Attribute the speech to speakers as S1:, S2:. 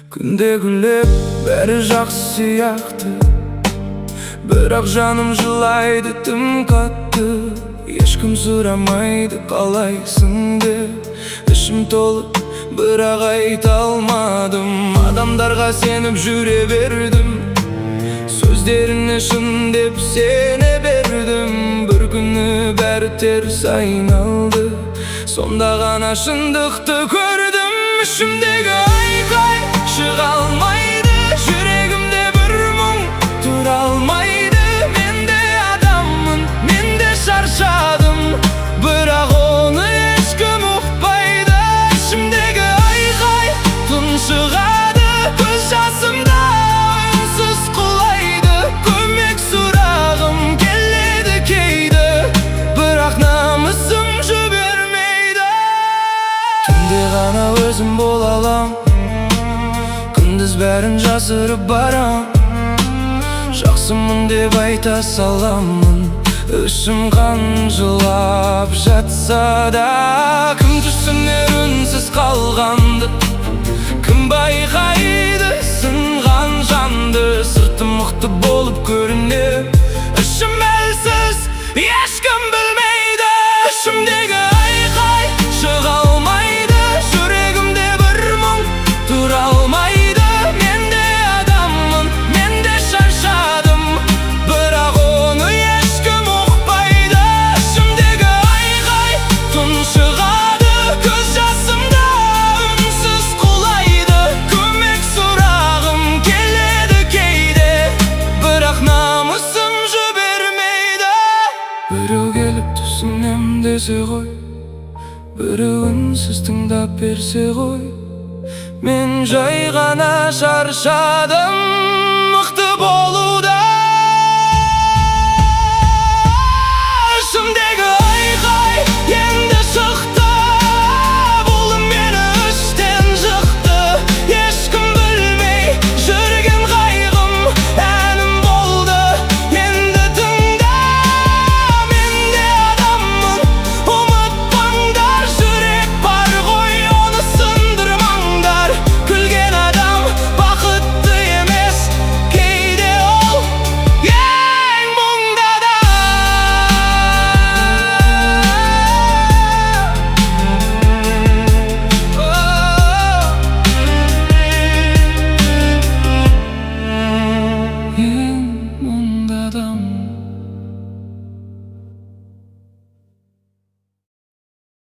S1: Күнде күліп, бәрі жақсы сияқты, бірақ жаным жылайды тым қатты. Ешкім сұрамайды қалайсың деп, ішім толып, бірақ айта алмадым. Адамдарға сеніп жүре бердім, сөздеріне шын деп сене бердім. Бір күні бәрі теріс айналды, сонда ғана шындықты көрдім. Ішімдегі айқай шыға алмайды, жүрегімде бір мұң тұра алмайды. Мен де адаммын, мен де шаршадым, бірақ оны ешкім ұқпайды. Ішімдегі айқай тұншығады, көз жасымда үнсіз құлайды. Көмек сұрағым келеді кейде, бірақ намысым жібермейді. Түнде ғана өзім бола алам, күндіз бәрін жасырып барам. Жақсымын деп айта саламын, ішім қан жылап жатса да. Кім түсінер үнсіз қалғанды, кім байқайды сынған жанды. Сыртым мықты болып көрінер, ішім әлсіз, ешкім білмейді. Ішімдегі айқай шыға алмайды, жүрегімде бір мұң тұра алмайды. Мен де адаммын, мен де шаршадым, бірақ оны ешкім ұқпайды. Ішімдегі айқай тұншығады, көз жасымда үнсіз құлайды. Көмек сұрағым келеді кейде, бірақ намысым жібермейді. Біреу келіп түсінем десе ғой, біреу үнсіз тыңдап берсе ғой. Мен жай ғана шаршадым, мықты болу